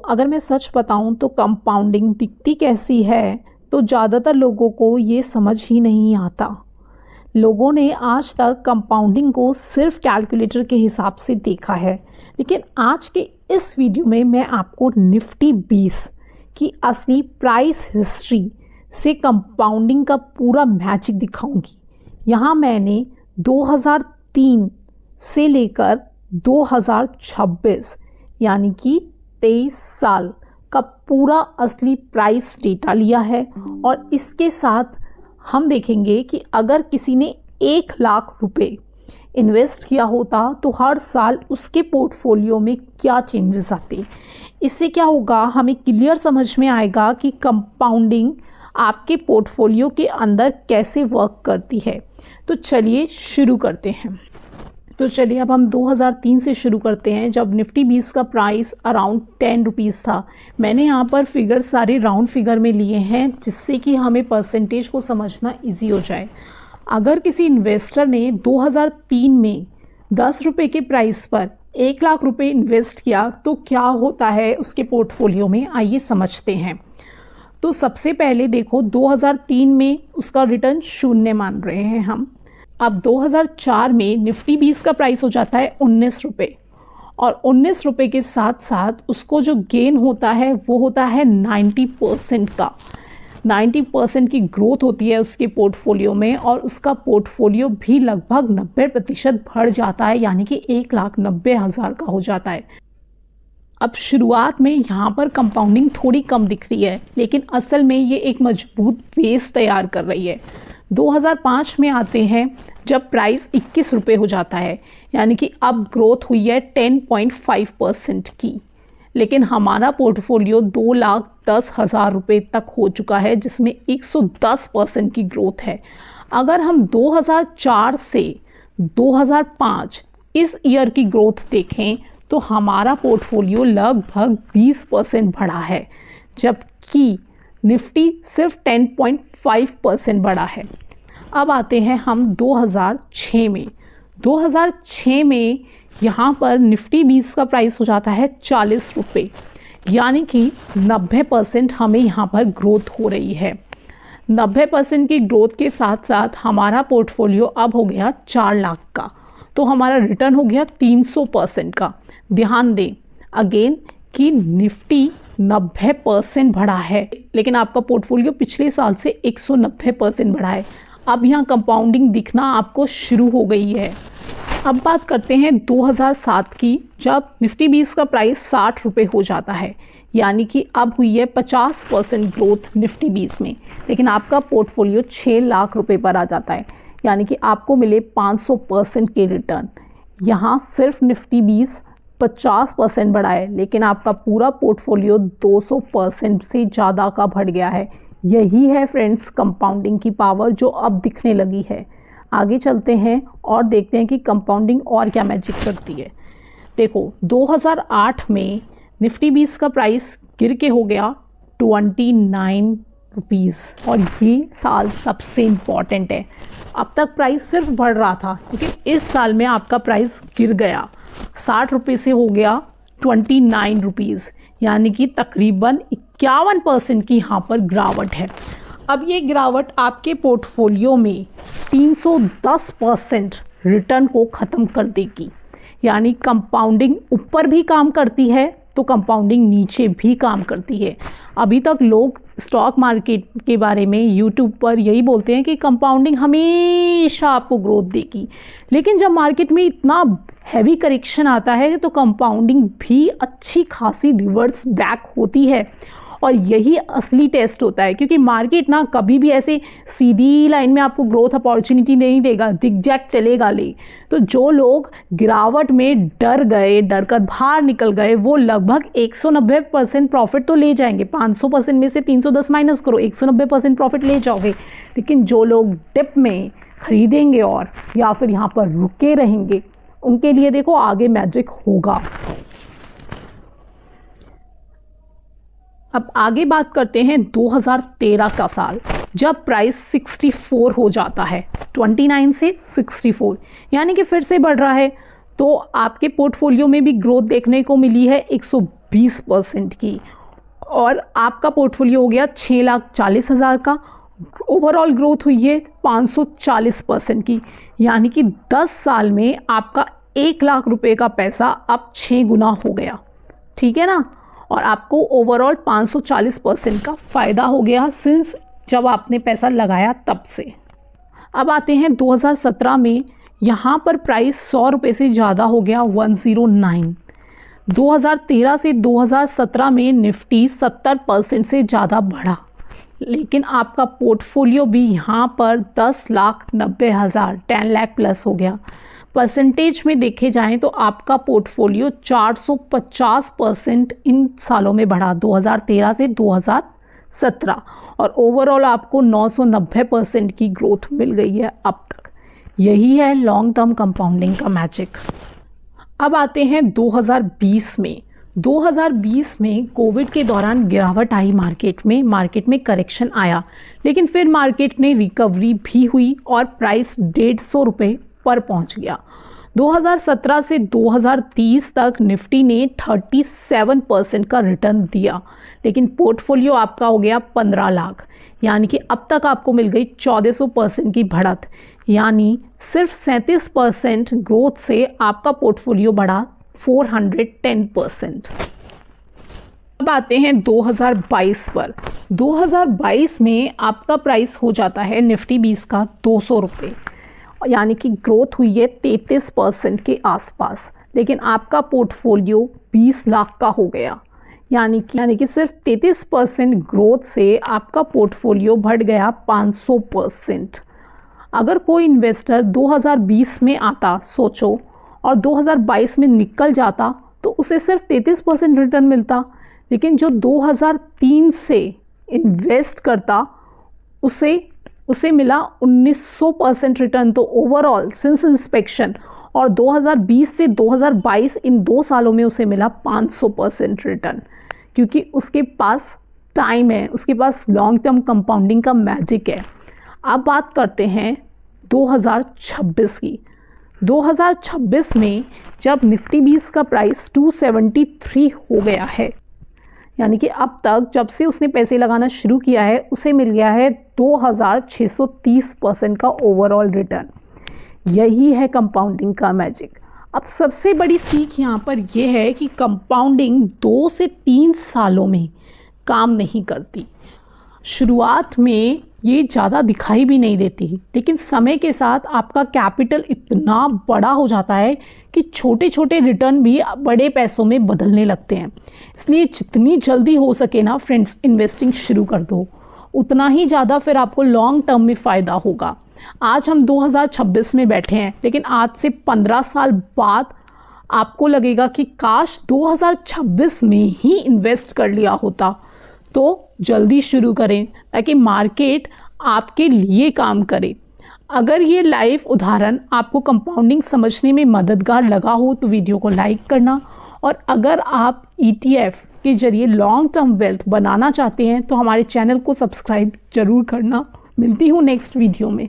अगर मैं सच बताऊं तो कंपाउंडिंग दिखती कैसी है तो ज़्यादातर लोगों को ये समझ ही नहीं आता। लोगों ने आज तक कंपाउंडिंग को सिर्फ कैलकुलेटर के हिसाब से देखा है, लेकिन आज के इस वीडियो में मैं आपको निफ्टी 20 की असली प्राइस हिस्ट्री से कंपाउंडिंग का पूरा मैजिक दिखाऊंगी। यहाँ मैंने 2003 से लेकर 2026 यानी कि 23 साल का पूरा असली प्राइस डेटा लिया है और इसके साथ हम देखेंगे कि अगर किसी ने 1 लाख रुपए इन्वेस्ट किया होता तो हर साल उसके पोर्टफोलियो में क्या चेंजेस आते। इससे क्या होगा, हमें क्लियर समझ में आएगा कि कंपाउंडिंग आपके पोर्टफोलियो के अंदर कैसे वर्क करती है। तो चलिए शुरू करते हैं। तो चलिए अब हम 2003 से शुरू करते हैं, जब निफ्टी 20 का प्राइस अराउंड 10 रुपीज़ था। मैंने यहाँ पर फिगर सारे राउंड फिगर में लिए हैं जिससे कि हमें परसेंटेज को समझना इजी हो जाए। अगर किसी इन्वेस्टर ने 2003 में 10 रुपये के प्राइस पर 1 लाख रुपए इन्वेस्ट किया तो क्या होता है उसके पोर्टफोलियो में, आइए समझते हैं। तो सबसे पहले देखो 2003 में उसका रिटर्न 0 मान रहे हैं हम। अब 2004 में निफ्टी 20 का प्राइस हो जाता है 19 रुपये और 19 रुपये के साथ साथ उसको जो गेन होता है वो होता है 90% का। 90% की ग्रोथ होती है उसके पोर्टफोलियो में और उसका पोर्टफोलियो भी लगभग 90% बढ़ जाता है, यानी कि 1,90,000 का हो जाता है। अब शुरुआत में यहाँ पर कंपाउंडिंग थोड़ी कम दिख रही है, लेकिन असल में ये एक मजबूत बेस तैयार कर रही है। 2005 में आते हैं जब प्राइस 21 रुपये हो जाता है, यानी कि अब ग्रोथ हुई है 10.5% की, लेकिन हमारा पोर्टफोलियो 2,10,000 रुपये तक हो चुका है जिसमें 110% की ग्रोथ है। अगर हम 2004 से 2005 इस ईयर की ग्रोथ देखें तो हमारा पोर्टफोलियो लगभग 20% बढ़ा है, जबकि निफ्टी सिर्फ 10.5% बढ़ा है। अब आते हैं हम 2006 में। 2006 में यहाँ पर निफ्टी 20 का प्राइस हो जाता है 40 रुपये, यानी कि 90% हमें यहाँ पर ग्रोथ हो रही है। 90% की ग्रोथ के साथ साथ हमारा पोर्टफोलियो अब हो गया 4 लाख का, तो हमारा रिटर्न हो गया 300% का। ध्यान दें अगेन कि निफ्टी 90% बढ़ा है, लेकिन आपका पोर्टफोलियो पिछले साल से 190% बढ़ा है। अब यहाँ कंपाउंडिंग दिखना आपको शुरू हो गई है। अब बात करते हैं 2007 की, जब निफ्टी 20 का प्राइस 60 रुपये हो जाता है, यानी कि अब हुई है 50% ग्रोथ निफ्टी 20 में, लेकिन आपका पोर्टफोलियो 6 लाख रुपए पर आ जाता है, यानी कि आपको मिले 500% के रिटर्न। यहाँ सिर्फ निफ्टी 20 50% बढ़ा है, लेकिन आपका पूरा पोर्टफोलियो 200% से ज़्यादा का बढ़ गया है। यही है फ्रेंड्स कंपाउंडिंग की पावर जो अब दिखने लगी है। आगे चलते हैं और देखते हैं कि कंपाउंडिंग और क्या मैजिक करती है। देखो 2008 में निफ्टी 20 का प्राइस गिर के हो गया 29 रुपीज़ और ये साल सबसे इम्पॉर्टेंट है। अब तक प्राइस सिर्फ बढ़ रहा था, लेकिन इस साल में आपका प्राइस गिर गया, 60 रुपये से हो गया 29 रुपीज़, यानी कि तकरीबन 51% की यहाँ पर गिरावट है। अब ये गिरावट आपके पोर्टफोलियो में 310% रिटर्न को ख़त्म कर देगी, यानी कंपाउंडिंग ऊपर भी काम करती है तो कंपाउंडिंग नीचे भी काम करती है। अभी तक लोग स्टॉक मार्केट के बारे में यूट्यूब पर यही बोलते हैं कि कंपाउंडिंग हमेशा आपको ग्रोथ देगी, लेकिन जब मार्केट में इतना हैवी करेक्शन आता है तो कंपाउंडिंग भी अच्छी खासी रिवर्स बैक होती है और यही असली टेस्ट होता है, क्योंकि मार्केट ना कभी भी ऐसे सीधी लाइन में आपको ग्रोथ अपॉर्चुनिटी नहीं देगा, जिगजैग चलेगा ले। तो जो लोग गिरावट में डर गए, डर कर बाहर निकल गए, वो लगभग 190% प्रॉफिट तो ले जाएंगे। 500% में से 310 माइनस करो, 190% प्रॉफिट ले जाओगे। लेकिन जो लोग डिप में खरीदेंगे और या फिर यहाँ पर रुके रहेंगे, उनके लिए देखो आगे मैजिक होगा। अब आगे बात करते हैं 2013 का साल, जब प्राइस 64 हो जाता है, 29 से 64, यानी कि फिर से बढ़ रहा है। तो आपके पोर्टफोलियो में भी ग्रोथ देखने को मिली है 20% की, और आपका पोर्टफोलियो हो गया 6,40,000 का। ओवरऑल ग्रोथ हुई है 540% की, यानी कि 10 साल में आपका 1 लाख रुपए का पैसा अब 6 गुना हो गया। ठीक है ना, और आपको ओवरऑल 540% का फ़ायदा हो गया सिंस जब आपने पैसा लगाया तब से। अब आते हैं 2017 में, यहाँ पर प्राइस 100 रुपये से ज़्यादा हो गया, 109। 2013 से 2017 में निफ्टी 70% से ज़्यादा बढ़ा, लेकिन आपका पोर्टफोलियो भी यहाँ पर 10,90,000 10 लाख प्लस हो गया। परसेंटेज में देखे जाएं तो आपका पोर्टफोलियो 450% इन सालों में बढ़ा, 2013 से 2017, और ओवरऑल आपको 990% की ग्रोथ मिल गई है अब तक। यही है लॉन्ग टर्म कंपाउंडिंग का मैजिक। अब आते हैं 2020 में। 2020 में कोविड के दौरान गिरावट आई मार्केट में करेक्शन आया, लेकिन फिर मार्केट ने रिकवरी भी हुई और प्राइस 150 रुपये पर पहुंच गया। 2017 से 2030 तक निफ्टी ने 37% का रिटर्न दिया, लेकिन पोर्टफोलियो आपका हो गया 15 लाख, यानी कि अब तक आपको मिल गई 1400% की बढ़त, यानी सिर्फ 37% ग्रोथ से आपका पोर्टफोलियो बढ़ा 410%। अब आते हैं 2022 पर। 2022 में आपका प्राइस हो जाता है निफ्टी 20 का 200 रुपये, यानी कि ग्रोथ हुई है 33% के आसपास, लेकिन आपका पोर्टफोलियो 20 लाख का हो गया, यानी कि सिर्फ 33% ग्रोथ से आपका पोर्टफोलियो बढ़ गया 500%। अगर कोई इन्वेस्टर 2020 में आता, सोचो, और 2022 में निकल जाता तो उसे सिर्फ 33% रिटर्न मिलता, लेकिन जो 2003 से इन्वेस्ट करता उसे मिला 1900% रिटर्न। तो ओवरऑल सिंस इंस्पेक्शन और 2020 से 2022 इन 2 सालों में उसे मिला 500% रिटर्न, क्योंकि उसके पास टाइम है, उसके पास लॉन्ग टर्म कंपाउंडिंग का मैजिक है। अब बात करते हैं 2026 की। 2026 में जब निफ्टी 20 का प्राइस 273 हो गया है, यानी कि अब तक जब से उसने पैसे लगाना शुरू किया है उसे मिल गया है 2630% का ओवरऑल रिटर्न। यही है कंपाउंडिंग का मैजिक। अब सबसे बड़ी सीख यहाँ पर यह है कि कंपाउंडिंग 2 से 3 सालों में काम नहीं करती। शुरुआत में ये ज़्यादा दिखाई भी नहीं देती, लेकिन समय के साथ आपका कैपिटल इतना बड़ा हो जाता है कि छोटे छोटे रिटर्न भी बड़े पैसों में बदलने लगते हैं। इसलिए जितनी जल्दी हो सके ना फ्रेंड्स, इन्वेस्टिंग शुरू कर दो, उतना ही ज़्यादा फिर आपको लॉन्ग टर्म में फ़ायदा होगा। आज हम 2026 में बैठे हैं, लेकिन आज से 15 साल बाद आपको लगेगा कि काश 2026 में ही इन्वेस्ट कर लिया होता। तो जल्दी शुरू करें ताकि मार्केट आपके लिए काम करे। अगर ये लाइव उदाहरण आपको कंपाउंडिंग समझने में मददगार लगा हो तो वीडियो को लाइक करना, और अगर आप ETF के जरिए लॉन्ग टर्म वेल्थ बनाना चाहते हैं तो हमारे चैनल को सब्सक्राइब जरूर करना। मिलती हूँ नेक्स्ट वीडियो में।